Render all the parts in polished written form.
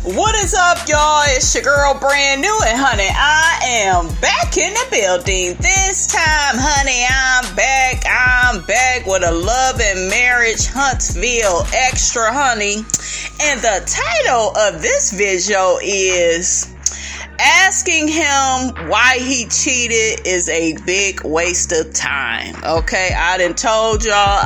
What is up, y'all? It's your girl, Brand New, and honey, I am back in the building. This time, honey, I'm back with a Love and Marriage Huntsville extra, honey. And the title of this video is asking him why he cheated is a big waste of time. Okay, I done told y'all.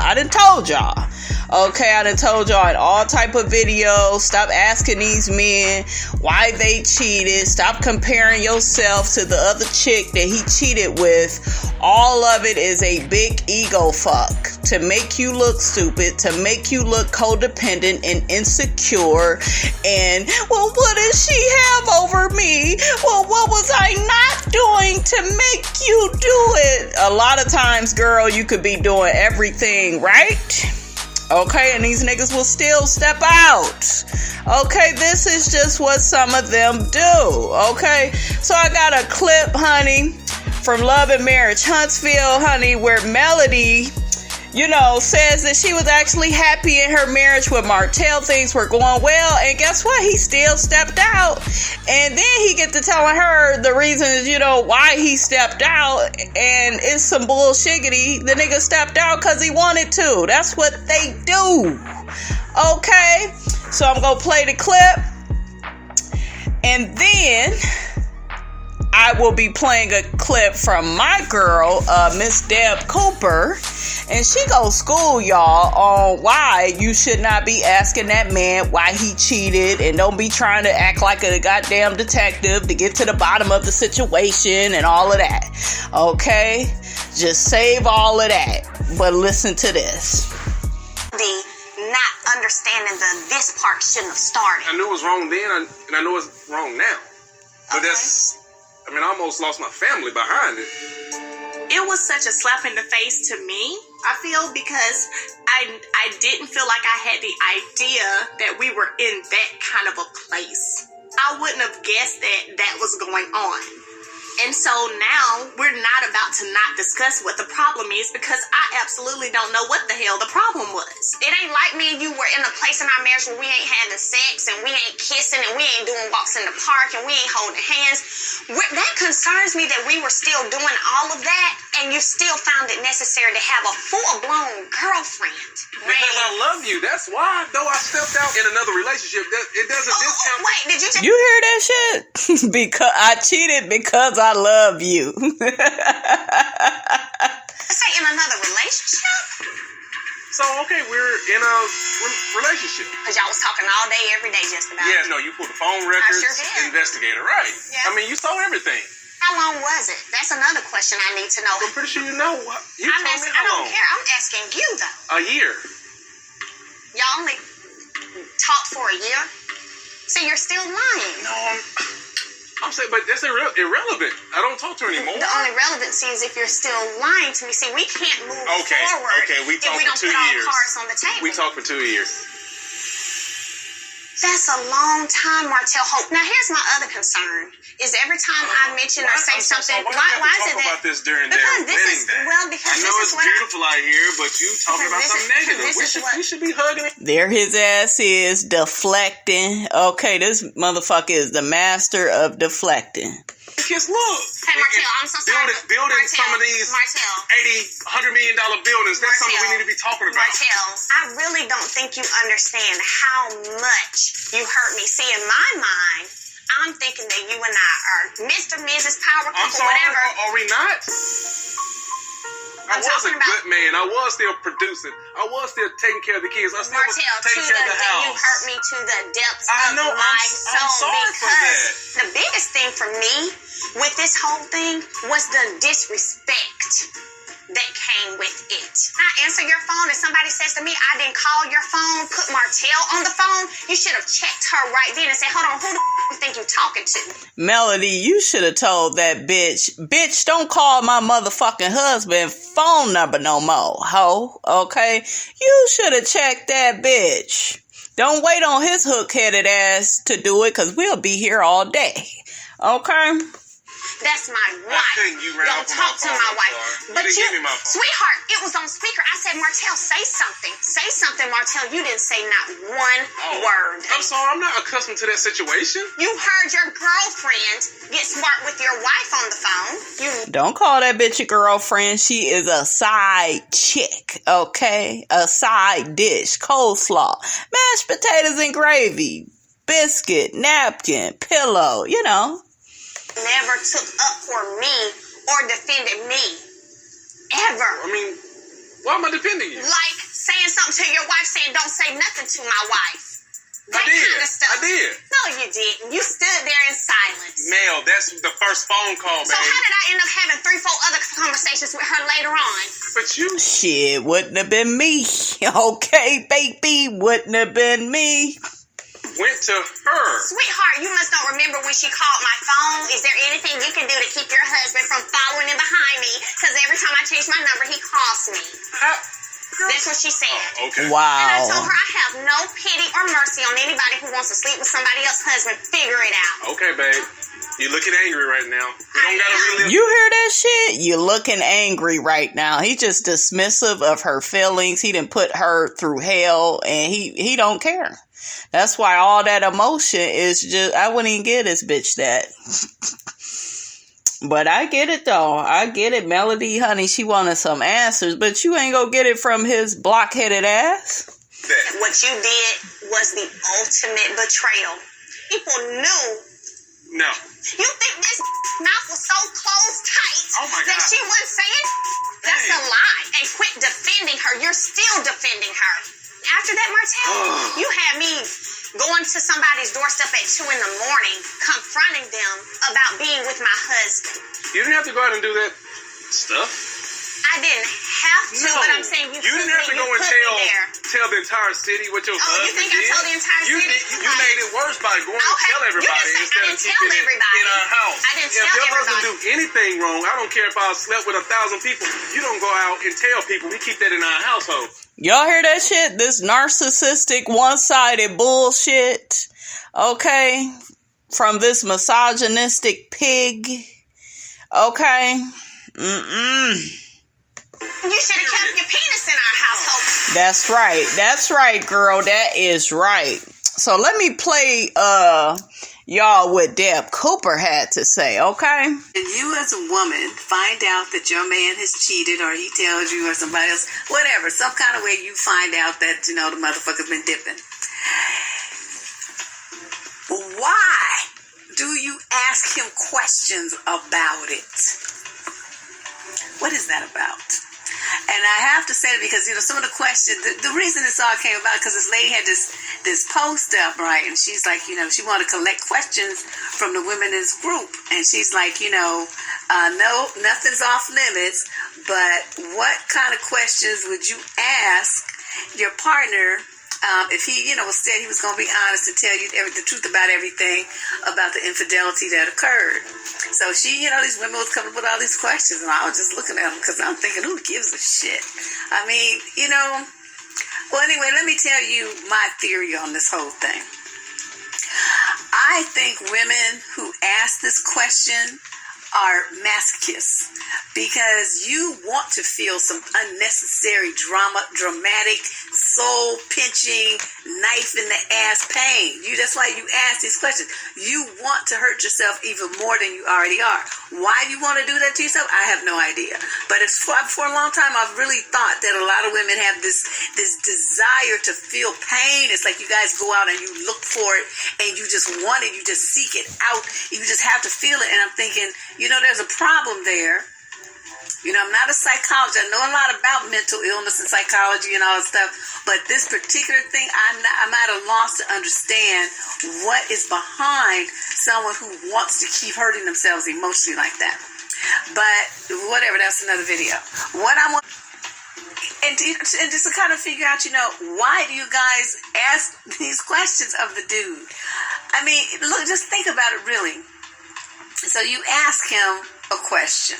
Okay, I done told y'all in all type of videos, stop asking these men why they cheated. Stop comparing yourself to the other chick that he cheated with. All of it is a big ego fuck to make you look stupid, to make you look codependent and insecure. And, well, what does she have over me? Well, what was I not doing to make you do it? A lot of times, girl, you could be doing everything right. Okay, and these niggas will still step out. Okay, this is just what some of them do. Okay, so I got a clip, honey, from Love and Marriage Huntsville, honey, where Melody, says that she was actually happy in her marriage with Martell. Things were going well, and guess what? He still stepped out. And then he get to telling her the reasons, why he stepped out, and it's some bullshiggity. The nigga stepped out because he wanted to. That's what they do. Okay? So I'm going to play the clip, and then I will be playing a clip from my girl, Miss Deb Cooper, and she goes school y'all on why you should not be asking that man why he cheated, and don't be trying to act like a goddamn detective to get to the bottom of the situation and all of that. Okay? Just save all of that. But listen to this. The not understanding this part shouldn't have started. I knew it was wrong then, and I know it's wrong now. But I almost lost my family behind it. It was such a slap in the face to me, I feel, because I didn't feel like I had the idea that we were in that kind of a place. I wouldn't have guessed that was going on. And so now we're not about to not discuss what the problem is, because I absolutely don't know what the hell the problem was. It ain't like me and you were in a place in our marriage where we ain't having sex and we ain't kissing and we ain't doing walks in the park and we ain't holding hands. That concerns me that we were still doing all of that and you still found it necessary to have a full-blown girlfriend. Because I love you. That's why, though I stepped out in another relationship, it doesn't discount. Wait, did you just... You hear that shit? Because I cheated because I love you. Say in another relationship? So, okay, we're in a relationship. Because y'all was talking all day, every day just about. Yeah, no, you pulled the phone records, I sure did. Investigator, right. Yeah. I mean, you saw everything. How long was it? That's another question I need to know. I'm pretty sure you know. You told me I how don't long. care. I'm asking you, though. A year. Y'all only talked for a year? So you're still lying. No, I'm saying, but that's irrelevant. I don't talk to her anymore. The only relevancy is if you're still lying to me. See, we can't move forward we if we talked don't for 2 put all years. cards on the table. We talked for 2 years. That's a long time, Martell Hope. Now, here's my other concern. Is every time I mention or say something, why is it that... about this during their because this wedding is... day? Well, because I know this is it's what beautiful out here, but you talking about something negative. We should be hugging it. There his ass is, deflecting. Okay, this motherfucker is the master of deflecting. Kids, look. Hey, Martell, I'm so sorry. Building some of these $80, $100 million buildings, that's something we need to be talking about. Martell, I really don't think you understand how much you hurt me. See, in my mind, I'm thinking that you and I are Mr. and Mrs. Power Couple, whatever. Are we not? I was a good man. I was still producing. I was still taking care of the kids. I still was taking care of the house. You hurt me to the depths of my soul. I'm sorry for that. The biggest thing for me with this whole thing was the disrespect that came with it. I answer your phone and somebody says to me, I didn't call your phone, put Martell on the phone. You should have checked her right then and said, hold on, who the you think you talking to? Melody, you should have told that bitch, don't call my motherfucking husband phone number no more, ho. Okay? You should have checked that bitch. Don't wait on his hook-headed ass to do it, because we'll be here all day. Okay? That's my wife. Don't talk to my wife. But you, sweetheart, it was on speaker. I said, Martell, say something. Say something, Martell. You didn't say not one word. I'm sorry, I'm not accustomed to that situation. You heard your girlfriend get smart with your wife on the phone. Don't call that bitch a girlfriend. She is a side chick, okay? A side dish, coleslaw, mashed potatoes and gravy, biscuit, napkin, pillow, you know. Never took up for me or defended me. Ever. I mean, why am I defending you? Like saying something to your wife, saying don't say nothing to my wife. That I did. kind of stuff. I did. No, you didn't. You stood there in silence. Mel, that's the first phone call, babe. So how did I end up having 3-4 other conversations with her later on? But you... Shit, wouldn't have been me. Okay, baby, wouldn't have been me. Went to her. Sweetheart, you must not remember when she called my phone. Is there anything you can do to keep your husband from following in behind me? Because every time I change my number, he calls me. That's what she said. Oh, okay. Wow. And I told her I have no pity or mercy on anybody who wants to sleep with somebody else's husband. Figure it out. Okay, babe. You're looking angry right now. You don't gotta relive. You hear that shit? You're looking angry right now. He just dismissive of her feelings. He done put her through hell, and he don't care. That's why all that emotion is just, I wouldn't even give this bitch that. But I get it though. I get it. Melody, honey, she wanted some answers, but you ain't gonna get it from his blockheaded ass. What you did was the ultimate betrayal. People knew. No. You think this mouth was so closed tight that she wasn't saying? That's a lie. And quit defending her. You're still defending her. After that, Martell, you had me going to somebody's doorstep at 2 a.m, confronting them about being with my husband. You didn't have to go out and do that stuff. I didn't have to, but I'm saying you didn't have to go and tell the entire city what your husband did. You think I told the entire city? You made it worse by going to tell everybody instead of keeping it in our house. I didn't tell everybody. If your husband do anything wrong, I don't care if I slept with 1,000 people. You don't go out and tell people. We keep that in our household. Y'all hear that shit? This narcissistic, one-sided bullshit, okay? From this misogynistic pig, okay? You should have kept your penis in our household. That's right. That's right, girl. That is right. So let me play y'all what Deb Cooper had to say, okay? And you as a woman find out that your man has cheated, or he tells you, or somebody else, whatever, some kind of way you find out that, you know, the motherfucker's been dipping. Why do you ask him questions about it? What is that about? And I have to say it because, you know, some of the questions, the reason this all came about, because this lady had this post up, right? And she's like, you know, she wanted to collect questions from the women in this group. And she's like, you know, no, nothing's off limits, but what kind of questions would you ask your partner if he, you know, said he was going to be honest and tell you the truth about everything about the infidelity that occurred? So she, you know, these women was coming up with all these questions, and I was just looking at them because I'm thinking, who gives a shit? I mean, you know, well, anyway, let me tell you my theory on this whole thing. I think women who ask this question are masochists because you want to feel some unnecessary dramatic, soul-pinching, knife-in-the-ass pain. That's why you ask these questions. You want to hurt yourself even more than you already are. Why do you want to do that to yourself? I have no idea. But for a long time, I've really thought that a lot of women have this desire to feel pain. It's like you guys go out and you look for it, and you just want it. You just seek it out. You just have to feel it. And I'm thinking, you know, there's a problem there. You know, I'm not a psychologist. I know a lot about mental illness and psychology and all that stuff, but this particular thing, I'm at a loss to understand what is behind someone who wants to keep hurting themselves emotionally like that. But whatever, that's another video. What I want, and just to kind of figure out, you know, why do you guys ask these questions of the dude? I mean, look, just think about it really. So you ask him a question.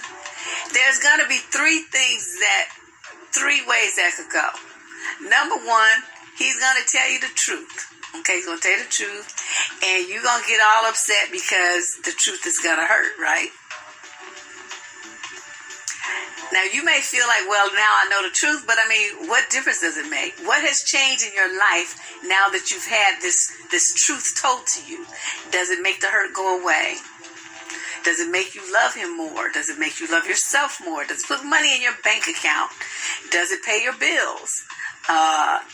There's going to be three ways that could go. Number one, he's going to tell you the truth. Okay, he's going to tell you the truth. And you're going to get all upset because the truth is going to hurt, right? Now, you may feel like, well, now I know the truth, but I mean, what difference does it make? What has changed in your life now that you've had this truth told to you? Does it make the hurt go away? Does it make you love him more? Does it make you love yourself more? Does it put money in your bank account? Does it pay your bills?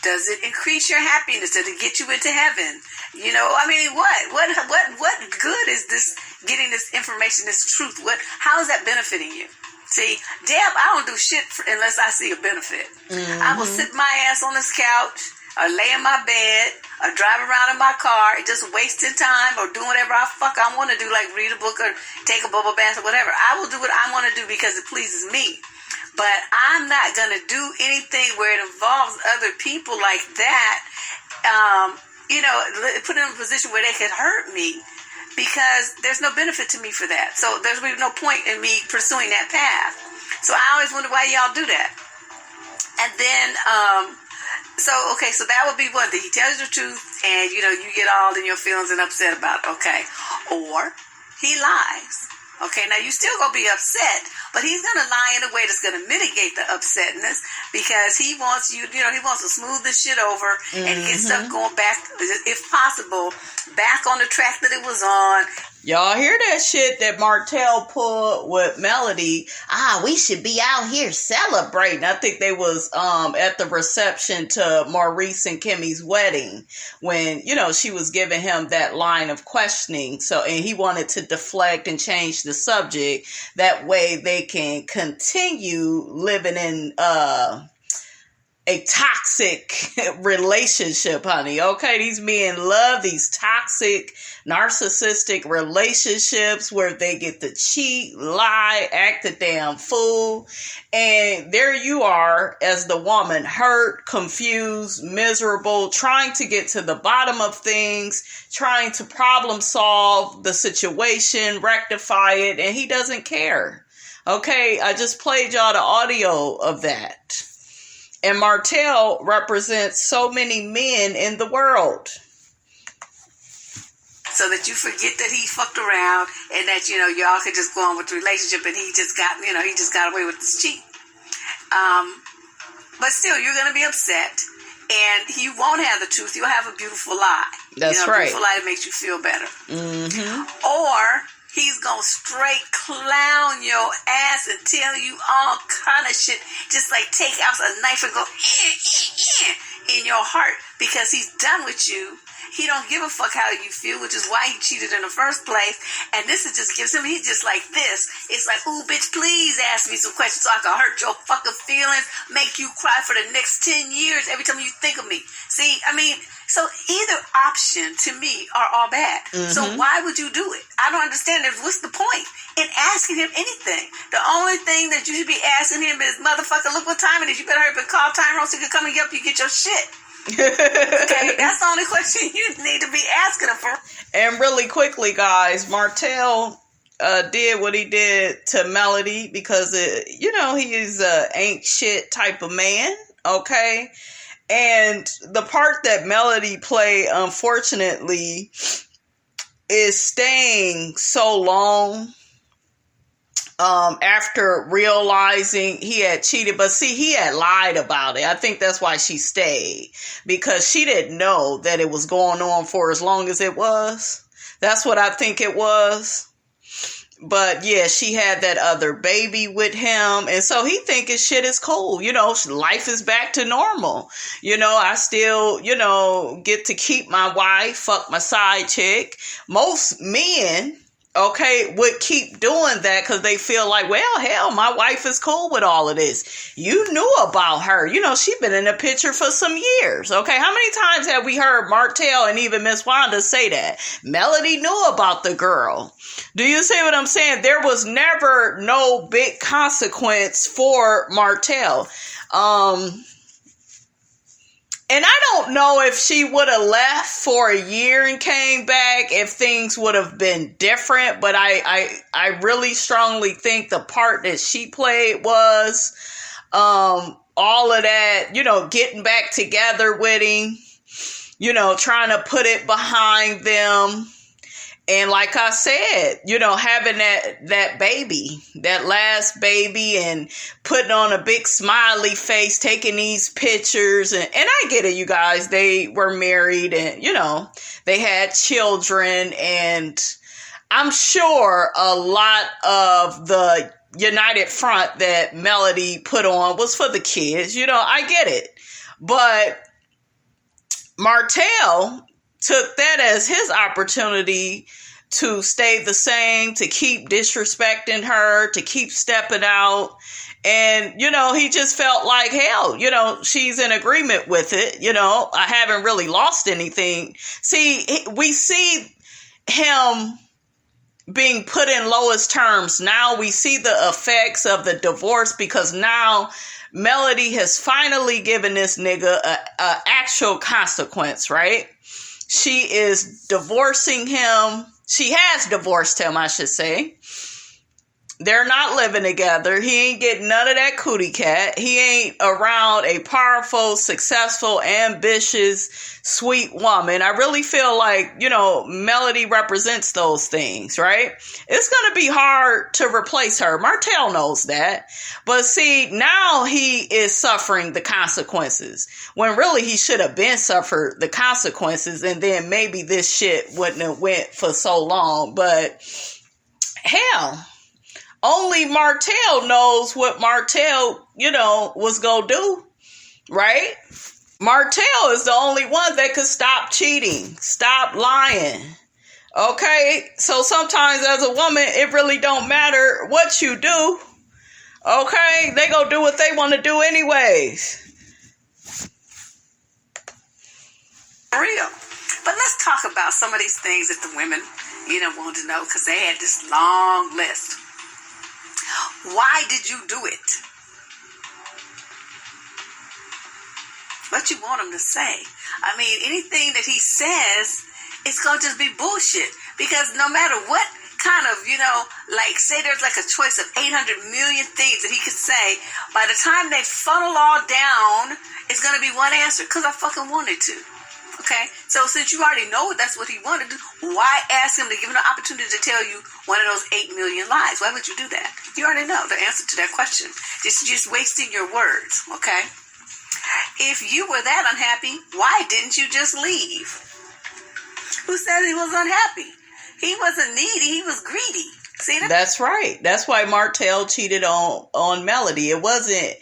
Does it increase your happiness? Does it get you into heaven? You know, I mean, what good is this, getting this information, this truth? How is that benefiting you? See, Deb, I don't do shit unless I see a benefit. Mm-hmm. I will sit my ass on this couch or lay in my bed or drive around in my car just wasting time or doing whatever I want to do, like read a book or take a bubble bath or whatever. I will do what I want to do because it pleases me. But I'm not going to do anything where it involves other people like that, put in a position where they could hurt me, because there's no benefit to me for that. So there's really no point in me pursuing that path. So I always wonder why y'all do that. And then, so that would be one thing. He tells you the truth and, you get all in your feelings and upset about it. Okay. Or he lies. Okay, now you still gonna be upset, but he's gonna lie in a way that's gonna mitigate the upsetness, because he wants you, he wants to smooth this shit over and get stuff going back, if possible, back on the track that it was on. Y'all hear that shit that Martell pulled with Melody? We should be out here celebrating. I think they was at the reception to Maurice and Kimmy's wedding when, she was giving him that line of questioning. And he wanted to deflect and change the subject. That way they can continue living in a toxic relationship, honey. Okay, these men love these toxic, narcissistic relationships where they get to cheat, lie, act a damn fool. And there you are as the woman, hurt, confused, miserable, trying to get to the bottom of things, trying to problem solve the situation, rectify it, and he doesn't care. Okay, I just played y'all the audio of that. And Martell represents so many men in the world. So that you forget that he fucked around and that, y'all could just go on with the relationship and he just got away with this cheat. But still, you're going to be upset and you won't have the truth. You'll have a beautiful lie. That's right. A beautiful lie that makes you feel better. Mm-hmm. Or he's going to straight clown your ass and tell you all kind of shit. Just like take out a knife and go in your heart because he's done with you. He don't give a fuck how you feel, which is why he cheated in the first place. And this is just gives him, he's just like this. It's like, ooh, bitch, please ask me some questions so I can hurt your fucking feelings, make you cry for the next 10 years every time you think of me. See, so either option to me are all bad. Mm-hmm. So why would you do it? I don't understand it. What's the point in asking him anything? The only thing that you should be asking him is, motherfucker, look what time it is. You better hurry up and call Tyrone so he can come and help you get your shit. Okay, that's the only question you need to be asking him for. And really quickly, guys, Martell did what he did to Melody because, he is a ain't shit type of man, okay? And the part that Melody played, unfortunately, is staying so long after realizing he had cheated. But see, he had lied about it. I think that's why she stayed, because she didn't know that it was going on for as long as it was. That's what I think it was. But yeah, she had that other baby with him. And so he thinking shit is cool. Life is back to normal. I still, get to keep my wife, fuck my side chick. Most men, would keep doing that because they feel like, well, hell, my wife is cool with all of this. You knew about her. She been in the picture for some years. Okay. How many times have we heard Martell and even Miss Wanda say that? Melody knew about the girl. Do you see what I'm saying? There was never no big consequence for Martell. And I don't know if she would have left for a year and came back, if things would have been different. But I really strongly think the part that she played was all of that, getting back together with him, trying to put it behind them. And like I said, you know, having that baby, that last baby, and putting on a big smiley face, taking these pictures. And I get it, you guys. They were married and, you know, they had children. And I'm sure a lot of the united front that Melody put on was for the kids. You know, I get it. But Martell took that as his opportunity to stay the same, to keep disrespecting her, to keep stepping out. And, you know, he just felt like, hell, you know, she's in agreement with it. You know, I haven't really lost anything. See, we see him being put in lowest terms. Now we see the effects of the divorce, because now Melody has finally given this nigga a actual consequence, right? She is divorcing him. She has divorced him, I should say. They're not living together. He ain't getting none of that cootie cat. He ain't around a powerful, successful, ambitious, sweet woman. I really feel like, you know, Melody represents those things, right? It's going to be hard to replace her. Martell knows that. But see, now he is suffering the consequences, when really he should have been suffered the consequences, and then maybe this shit wouldn't have went for so long. But hell, only Martell knows what Martell, you know, was going to do, right? Martell is the only one that could stop cheating, stop lying. Okay? So sometimes as a woman, it really don't matter what you do. Okay? They going to do what they want to do anyways. For real. But let's talk about some of these things that the women, you know, want to know, because they had this long list. Why did you do it? What you want him to say? I mean, anything that he says, it's going to just be bullshit. Because no matter what kind of, you know, like, say there's like a choice of 800 million things that he could say, by the time they funnel all down, it's going to be one answer, because I fucking wanted to. Okay, so since you already know that's what he wanted to do, why ask him to give him the opportunity to tell you one of those 8 million lies? Why would you do that? You already know the answer to that question. Just wasting your words, okay? If you were that unhappy, why didn't you just leave? Who said he was unhappy? He wasn't needy, he was greedy. See that? That's right. That's why Martell cheated on Melody. It wasn't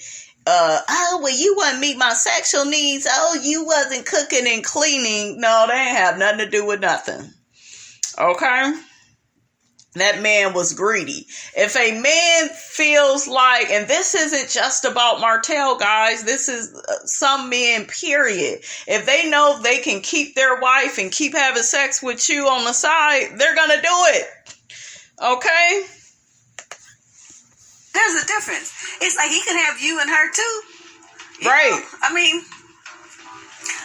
oh, well, you wouldn't meet my sexual needs. Oh, you wasn't cooking and cleaning. No, they ain't have nothing to do with nothing. Okay? That man was greedy. If a man feels like, and this isn't just about Martell, guys. This is some men, period. If they know they can keep their wife and keep having sex with you on the side, they're going to do it. Okay? There's a difference. It's like he can have you and her too. Right. You know? I mean,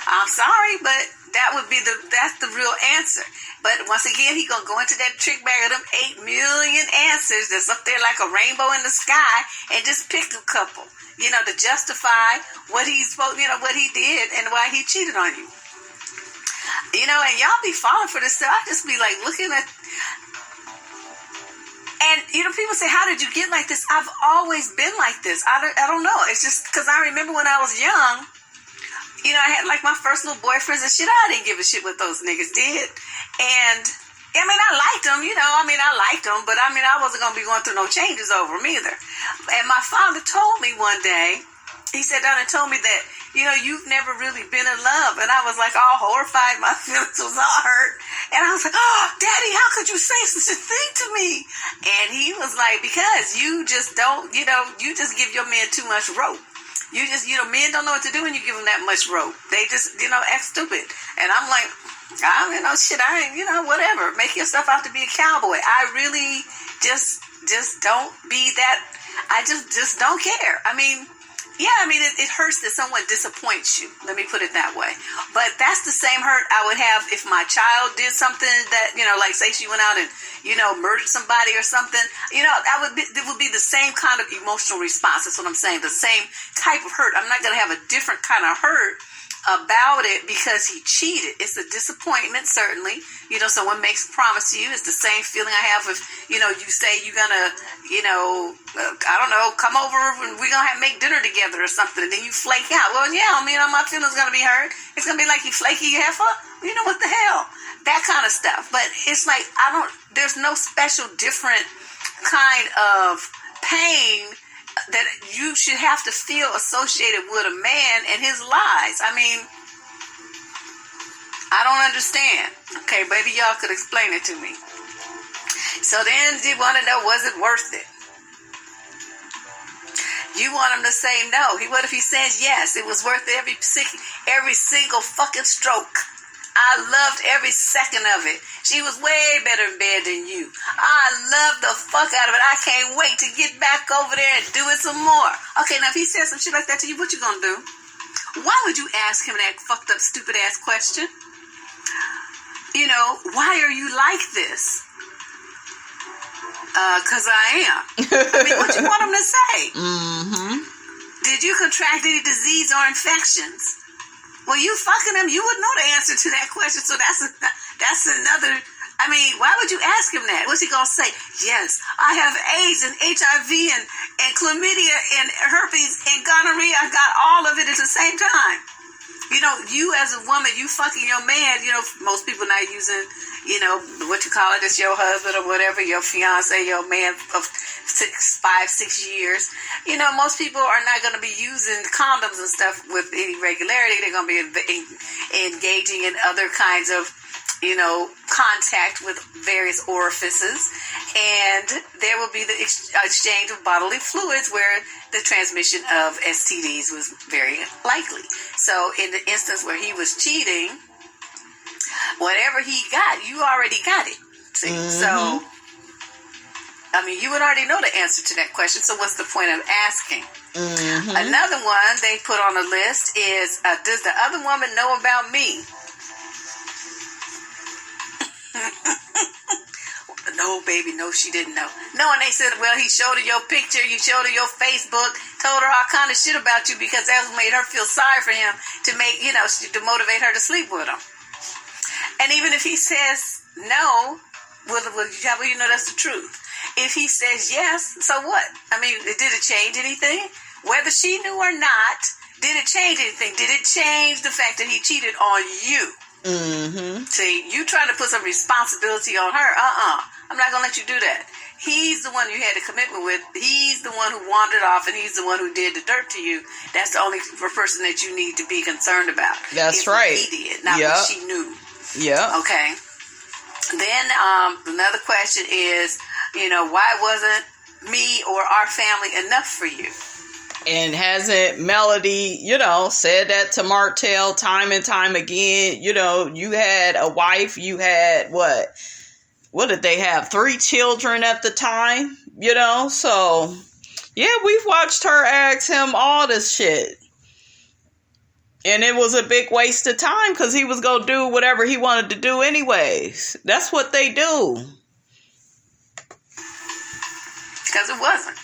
I'm sorry, but that's the real answer. But once again, he gonna go into that trick bag of them 8 million answers that's up there like a rainbow in the sky, and just pick a couple, you know, to justify what he's supposed, you know, what he did and why he cheated on you. You know, and y'all be falling for this stuff. I just be like looking at. And, you know, people say, how did you get like this? I've always been like this. I don't know. It's just because I remember when I was young, you know, I had like my first little boyfriends and shit. I didn't give a shit what those niggas did. And, I mean, I liked them, you know. I mean, I liked them. But, I mean, I wasn't going to be going through no changes over them either. And my father told me one day, he sat down and told me that, you know, you've never really been in love. And I was like all horrified. My feelings was all hurt. And I was like, oh, Daddy, how could you say such a thing to me? And he was like, because you just don't, you know, you just give your man too much rope. You just, you know, men don't know what to do when you give them that much rope. They just, you know, act stupid. And I'm like, I mean, oh shit, I ain't, you know, whatever. Make yourself out to be a cowboy. I really just don't be that. I just don't care. I mean, yeah, I mean, it hurts that someone disappoints you. Let me put it that way. But that's the same hurt I would have if my child did something that, you know, like say she went out and, you know, murdered somebody or something. You know, it would be the same kind of emotional response. That's what I'm saying. The same type of hurt. I'm not going to have a different kind of hurt about it because he cheated. It's a disappointment, certainly. You know, someone makes a promise to you. It's the same feeling I have if, you know, you say you're going to, you know, I don't know, come over and we're going to make dinner together or something. And then you flake out. Well, yeah, I mean, my feelings going to be hurt. It's going to be like you flaky heifer. You know, what the hell? That kind of stuff. But it's like, there's no special different kind of pain that you should have to feel associated with a man and his lies. I mean, I don't understand. Okay, maybe y'all could explain it to me. So then you want to know, was it worth it? You want him to say no. What if he says yes? It was worth every single fucking stroke. I loved every second of it. She was way better in bed than you. I loved the fuck out of it. I can't wait to get back over there and do it some more. Okay, now if he says some shit like that to you, what you gonna do? Why would you ask him that fucked up, stupid ass question? You know, why are you like this? 'Cause I am. I mean, what you want him to say? Mm-hmm. Did you contract any disease or infections? Well, you fucking him, you would know the answer to that question. So that's another. I mean, why would you ask him that? What's he gonna say? Yes, I have AIDS and HIV and chlamydia and herpes and gonorrhea. I got all of it at the same time. You know, you as a woman, you fucking your man. You know, most people not using, you know, what you call it, it's your husband or whatever, your fiance, your man of 5, 6 years. You know, most people are not going to be using condoms and stuff with any regularity. They're going to be engaging in other kinds of, you know, contact with various orifices. And there will be the exchange of bodily fluids where the transmission of STDs was very likely. So in the instance where he was cheating, whatever he got, you already got it. See? Mm-hmm. So, I mean, you would already know the answer to that question. So what's the point of asking? Mm-hmm. Another one they put on the list is, does the other woman know about me? No, baby, no, she didn't know. No, and they said, well, he showed her your picture, you showed her your Facebook, told her all kind of shit about you because that made her feel sorry for him to make, you know, to motivate her to sleep with him. And even if he says no, well, you know that's the truth. If he says yes, so what? I mean, did it change anything? Whether she knew or not, did it change anything? Did it change the fact that he cheated on you? Mm-hmm. See, you trying to put some responsibility on her. I'm not going to let you do that. He's the one you had a commitment with. He's the one who wandered off, and he's the one who did the dirt to you. That's the only person that you need to be concerned about. That's right. What he did, not what she knew. Yeah. Okay. Then another question is, you know, why wasn't me or our family enough for you? And hasn't Melody, you know, said that to Martell time and time again? You know, you had a wife, you had what did they have? 3 children at the time, you know? So, yeah, we've watched her ask him all this shit. And it was a big waste of time because he was going to do whatever he wanted to do anyways. That's what they do. Because it wasn't.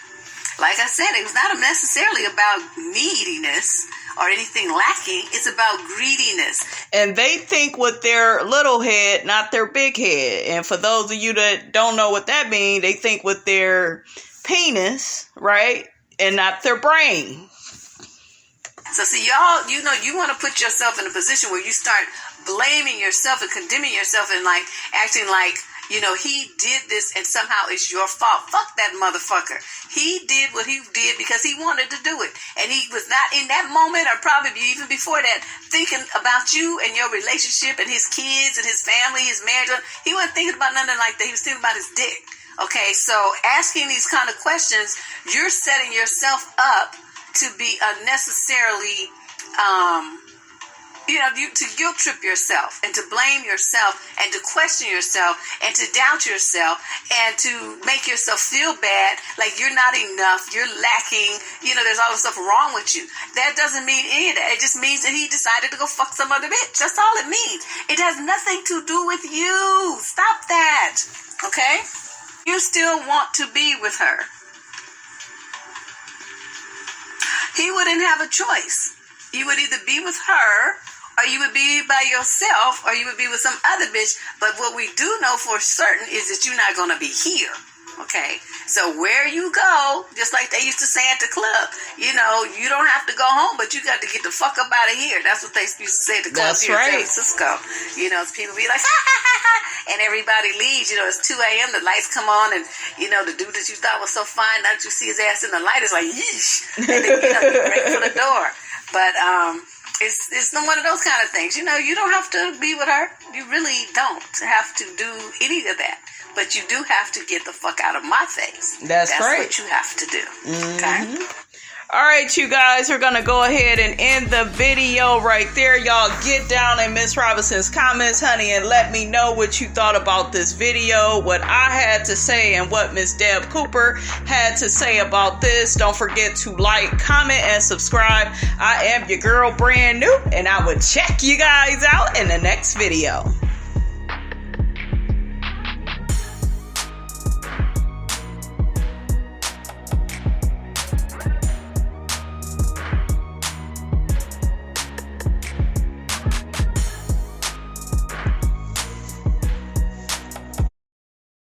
Like I said, it was not necessarily about neediness or anything lacking. It's about greediness. And they think with their little head, not their big head. And for those of you that don't know what that means, they think with their penis, right? And not their brain. So see, y'all, you know, you want to put yourself in a position where you start blaming yourself and condemning yourself and like acting like, you know, he did this and somehow it's your fault. Fuck that motherfucker. He did what he did because he wanted to do it. And he was not in that moment or probably even before that thinking about you and your relationship and his kids and his family, his marriage. He wasn't thinking about nothing like that. He was thinking about his dick. Okay, so asking these kind of questions, you're setting yourself up to be unnecessarily, to guilt trip yourself and to blame yourself and to question yourself and to doubt yourself and to make yourself feel bad, like you're not enough, you're lacking, you know, there's all this stuff wrong with you. That doesn't mean any of that. It just means that he decided to go fuck some other bitch. That's all it means. It has nothing to do with you. Stop that. Okay? You still want to be with her. He wouldn't have a choice. You would either be with her or you would be by yourself, or you would be with some other bitch. But what we do know for certain is that you're not going to be here. Okay, so where you go, just like they used to say at the club, you know, you don't have to go home, but you got to get the fuck up out of here. That's what they used to say at the club here in San Francisco. You know, people be like, ha, ha, ha, ha, and everybody leaves. You know, it's 2 a.m., the lights come on, and, you know, the dude that you thought was so fine, now that you see his ass in the light, it's like, yeesh, and then, you know, you break for the door. But it's one of those kind of things. You know, you don't have to be with her. You really don't have to do any of that. But you do have to get the fuck out of my face. That's right. What you have to do. Mm-hmm. Okay? All right, you guys, we're going to go ahead and end the video right there. Y'all get down in Miss Robinson's comments, honey, and let me know what you thought about this video, what I had to say, and what Miss Deb Cooper had to say about this. Don't forget to like, comment, and subscribe. I am your girl, brand new, and I will check you guys out in the next video.